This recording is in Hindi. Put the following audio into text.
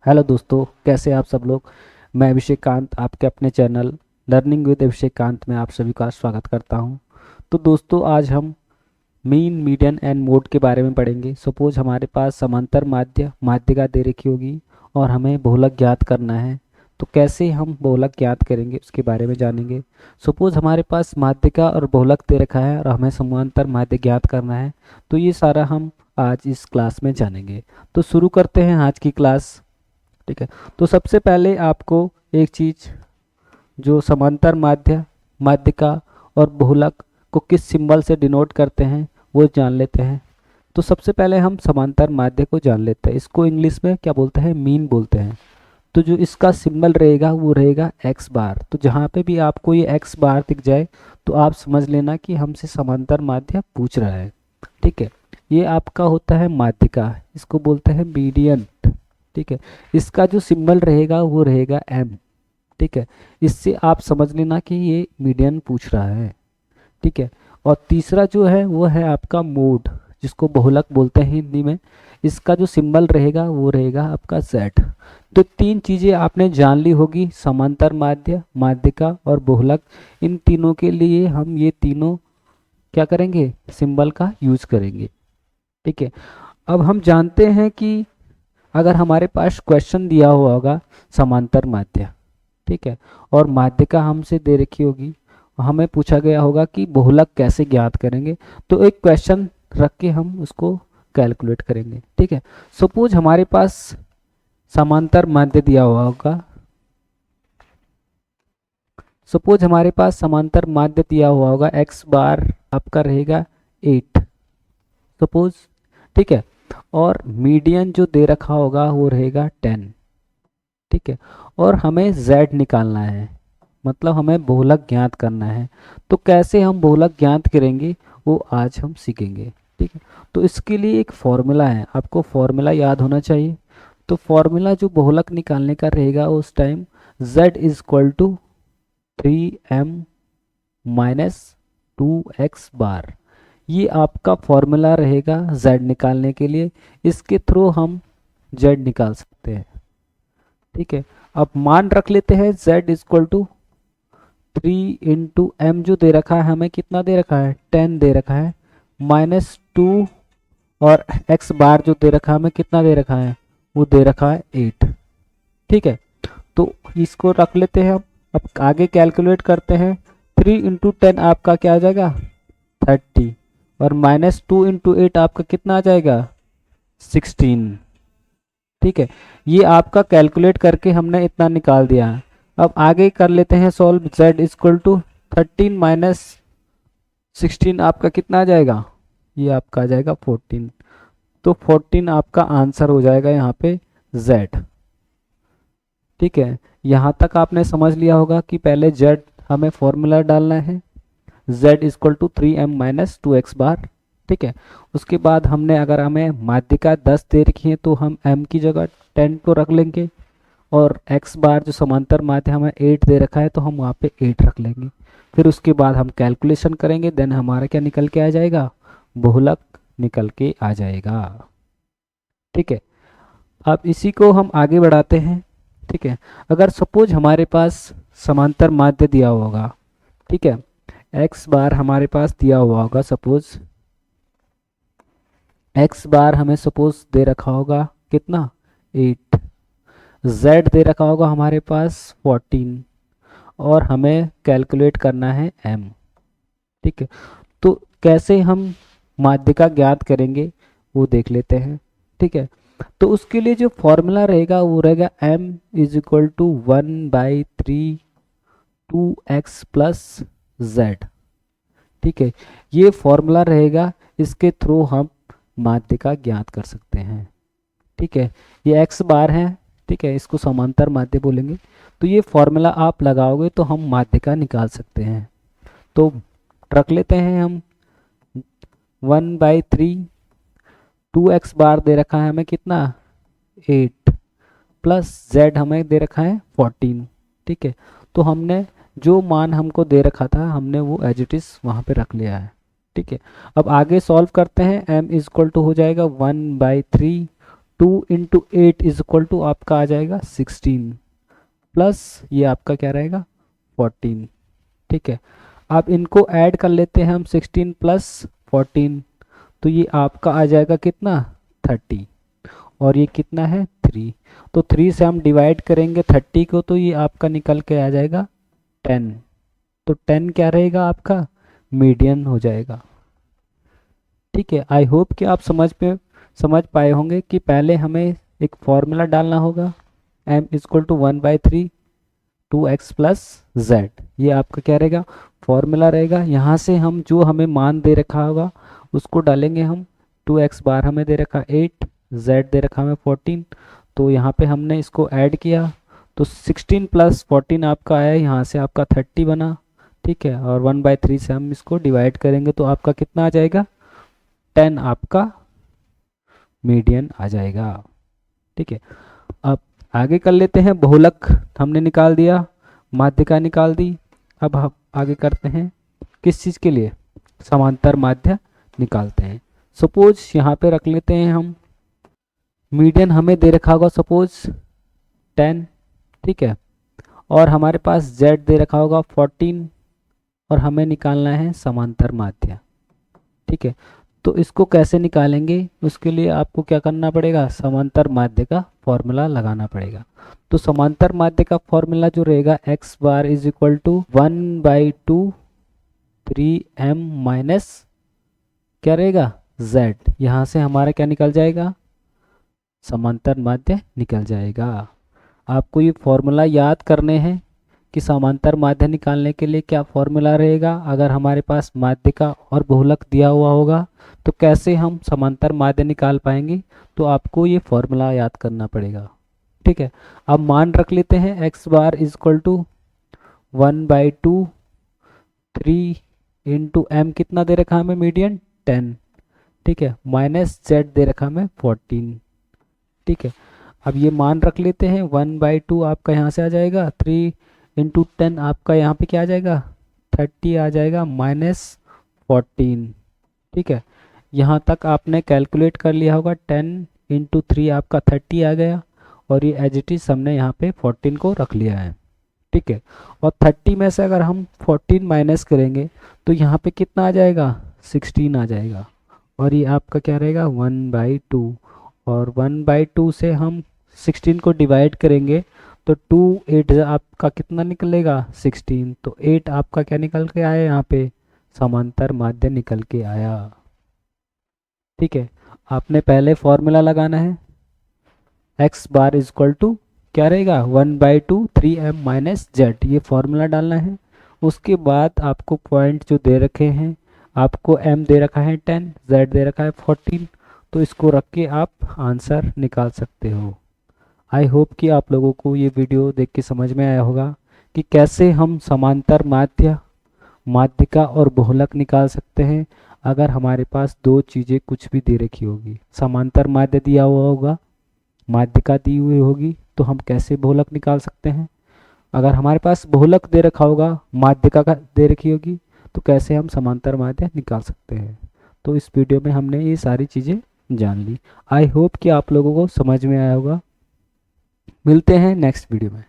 हेलो दोस्तों, कैसे आप सब लोग। मैं अभिषेक कांत आपके अपने चैनल लर्निंग विद अभिषेक कांत में आप सभी का स्वागत करता हूं। तो दोस्तों, आज हम मीन मीडियन एंड मोड के बारे में पढ़ेंगे। सपोज हमारे पास समांतर माध्यिका दे रखी होगी और हमें बहुलक ज्ञात करना है। तो कैसे हम बहुलक ज्ञात करेंगे उसके बारे में जानेंगे। सपोज हमारे पास माध्यिका और बहुलक दे रखा है और हमें समांतर माध्य ज्ञात करना है। तो ये सारा हम आज इस क्लास में जानेंगे। तो शुरू करते हैं आज की क्लास। ठीक है। तो सबसे पहले आपको एक चीज, जो समांतर माध्यिका और बहुलक को किस सिंबल से डिनोट करते हैं वो जान लेते हैं। तो सबसे पहले हम समांतर माध्य को जान लेते हैं। इसको इंग्लिश में क्या बोलते हैं, मीन बोलते हैं। तो जो इसका सिंबल रहेगा वो रहेगा एक्स बार। तो जहाँ पे भी आपको ये एक्स बार दिख जाए तो आप समझ लेना कि हमसे समांतर माध्य पूछ रहा है। ठीक है। ये आपका होता है माध्यिका, इसको बोलते हैं मीडियन। ठीक है। इसका जो सिंबल रहेगा वो रहेगा एम। ठीक है। इससे आप समझ लेना कि ये मीडियन पूछ रहा है। ठीक है। और तीसरा जो है वो है आपका मोड, जिसको बहुलक बोलते हैं हिंदी में। इसका जो सिंबल रहेगा वो रहेगा आपका जेड। तो तीन चीजें आपने जान ली होगी, समांतर माध्य, माध्यिका और बहुलक। इन तीनों के लिए हम ये तीनों क्या करेंगे, सिंबल का यूज करेंगे। ठीक है। अब हम जानते हैं कि अगर हमारे पास क्वेश्चन दिया हुआ होगा समांतर माध्य, ठीक है, और माध्यिका हमसे दे रखी होगी, हमें पूछा गया होगा कि बहुलक कैसे ज्ञात करेंगे। तो एक क्वेश्चन रख के हम उसको कैलकुलेट करेंगे। ठीक है। सपोज हमारे पास समांतर माध्य दिया हुआ होगा, सपोज हमारे पास समांतर माध्य दिया हुआ होगा, एक्स बार आपका रहेगा 8 सपोज। ठीक है। और मीडियन जो दे रखा होगा वो रहेगा 10। ठीक है। और हमें z निकालना है, मतलब हमें बहुलक ज्ञात करना है। तो कैसे हम बहुलक ज्ञात करेंगे वो आज हम सीखेंगे। ठीक है। तो इसके लिए एक फॉर्मूला है, आपको फॉर्मूला याद होना चाहिए। तो फॉर्मूला जो बहुलक निकालने का रहेगा उस time, z is equal to 3m minus 2x bar. ये आपका फॉर्मूला रहेगा z निकालने के लिए। इसके थ्रू हम z निकाल सकते हैं। ठीक है। अब मान रख लेते हैं z इक्वल टू 3 × m जो दे रखा है हमें, कितना दे रखा है, 10 दे रखा है, माइनस 2, और x बार जो दे रखा है हमें कितना दे रखा है, वो दे रखा है 8। ठीक है। तो इसको रख लेते हैं हम। अब आगे कैलकुलेट करते हैं। 3 × 10 आपका क्या आ जाएगा, 30, और माइनस 2 × 8 आपका कितना आ जाएगा, 16। ठीक है। ये आपका कैलकुलेट करके हमने इतना निकाल दिया है। अब आगे कर लेते हैं solve. z equal to 13 minus 16 आपका कितना आ जाएगा, ये आपका आ जाएगा 14। तो 14 आपका आंसर हो जाएगा यहाँ पे z। ठीक है। यहाँ तक आपने समझ लिया होगा कि पहले z हमें फॉर्मूला डालना है, z equal to 3m minus 2x bar. ठीक है। उसके बाद हमने, अगर हमें माध्यिका 10 दे रखी है तो हम m की जगह 10 को रख लेंगे, और x बार जो समांतर माध्य हमें 8 दे रखा है तो हम वहाँ पे 8 रख लेंगे। फिर उसके बाद हम कैलकुलेशन करेंगे, देन हमारा क्या निकल के आ जाएगा, बहुलक निकल के आ जाएगा। ठीक है। अब इसी को हम आगे बढ़ाते हैं। ठीक है। अगर सपोज हमारे पास समांतर माध्य दिया हुआ होगा, ठीक है, x बार हमारे पास दिया हुआ होगा, सपोज x बार हमें सपोज दे रखा होगा कितना, 8, z दे रखा होगा हमारे पास 14, और हमें कैलकुलेट करना है m। ठीक है। तो कैसे हम माध्यिका ज्ञात करेंगे वो देख लेते हैं। ठीक है। तो उसके लिए जो फॉर्मूला रहेगा वो रहेगा m is equal to 1/3 2x plus z। ठीक है। ये फॉर्मूला रहेगा, इसके थ्रू हम माध्यिका ज्ञात कर सकते हैं। ठीक है। ये x बार है, ठीक है, इसको समांतर माध्य बोलेंगे। तो ये फॉर्मूला आप लगाओगे तो हम माध्यिका निकाल सकते हैं। तो रख लेते हैं हम 1/3, 2x बार दे रखा है हमें कितना, 8, प्लस z हमें दे रखा है 14। ठीक है। तो हमने जो मान हमको दे रखा था हमने वो एज इट इज वहाँ पे रख लिया है। ठीक है। अब आगे सॉल्व करते हैं। m इज इक्वल टू हो जाएगा 1/3 2 इंटू 8 इज इक्वल टू आपका आ जाएगा 16 प्लस ये आपका क्या रहेगा 14। ठीक है, अब इनको ऐड कर लेते हैं हम 16 प्लस 14, तो ये आपका आ जाएगा कितना 30 और ये कितना है 3। तो 3 से हम डिवाइड करेंगे 30 को तो ये आपका निकल के आ जाएगा 10। तो 10 क्या रहेगा आपका मीडियन हो जाएगा। ठीक है, आई होप कि आप समझ पाए होंगे कि पहले हमें एक फॉर्मूला डालना होगा m equal to 1/3 2x plus z, ये आपका क्या रहेगा फॉर्मूला रहेगा। यहाँ से हम जो हमें मान दे रखा होगा उसको डालेंगे हम। 2x बार हमें दे रखा 8, z दे रखा हमें 14, तो यहाँ पे हमने इसको ऐड किया तो 16 प्लस 14 आपका आया, यहाँ से आपका 30 बना। ठीक है, और 1/3 से हम इसको डिवाइड करेंगे तो आपका कितना आ जाएगा 10 आपका मीडियन आ जाएगा। ठीक है, अब आगे कर लेते हैं। बहुलक हमने निकाल दिया, माध्यिका निकाल दी। अब हम आगे करते हैं किस चीज़ के लिए, समांतर माध्य निकालते हैं। सपोज यहाँ पे रख लेते हैं हम, मीडियन हमें दे रखा होगा सपोज 10। ठीक है, और हमारे पास z दे रखा होगा 14 और हमें निकालना है समांतर माध्य। ठीक है, तो इसको कैसे निकालेंगे, उसके लिए आपको क्या करना पड़ेगा, समांतर माध्य का फॉर्मूला लगाना पड़ेगा। तो समांतर माध्य का फॉर्मूला जो रहेगा x bar is equal to 1/2 3m minus क्या रहेगा z। यहाँ से हमारा क्या निकल जाएगा समांतर माध्य निकल जाएगा। आपको ये फॉर्मूला याद करने हैं कि समांतर माध्य निकालने के लिए क्या फॉर्मूला रहेगा। अगर हमारे पास माध्यिका और बहुलक दिया हुआ होगा तो कैसे हम समांतर माध्य निकाल पाएंगे, तो आपको ये फॉर्मूला याद करना पड़ेगा। ठीक है, अब मान रख लेते हैं x bar is equal to 1/2 3 into m कितना दे रखा हमें मीडियन 10। ठीक है, माइनस z दे रखा हमें 14। ठीक है, अब ये मान रख लेते हैं 1/2 आपका यहाँ से आ जाएगा, 3 इंटू 10 आपका यहाँ पे क्या आ जाएगा 30 आ जाएगा माइनस 14। ठीक है, यहाँ तक आपने कैलकुलेट कर लिया होगा। 10 इंटू 3 आपका 30 आ गया और ये एज इट इज हमने यहाँ पे 14 को रख लिया है। ठीक है, और 30 में से अगर हम 14 माइनस करेंगे तो यहाँ पे कितना आ जाएगा 16 आ जाएगा और ये आपका क्या रहेगा 1/2, और 1/2 से हम 16 को डिवाइड करेंगे तो 2 8 आपका कितना निकलेगा 16, तो 8 आपका क्या निकल के आया यहाँ पे समांतर माध्य निकल के आया। ठीक है, आपने पहले फॉर्मूला लगाना है, x bar is equal to क्या रहेगा 1/2 3m माइनस जेड, ये फॉर्मूला डालना है। उसके बाद आपको पॉइंट जो दे रखे हैं, आपको m दे रखा है 10, z दे रखा है 14, तो इसको रख के आप आंसर निकाल सकते हो। आई होप कि आप लोगों को ये वीडियो देख के समझ में आया होगा कि कैसे हम समांतर माध्य, माध्यिका और बहुलक निकाल सकते हैं। अगर हमारे पास दो चीज़ें कुछ भी दे रखी होगी, समांतर माध्य दिया हुआ होगा, माध्यिका दी हुई होगी, तो हम कैसे बहुलक निकाल सकते हैं। अगर हमारे पास बहुलक दे रखा होगा, माध्यिका का दे रखी होगी, तो कैसे हम समांतर माध्य निकाल सकते हैं। तो इस वीडियो में हमने ये सारी चीज़ें जान ली। आई होप कि आप लोगों को समझ में आया होगा। मिलते हैं नेक्स्ट वीडियो में।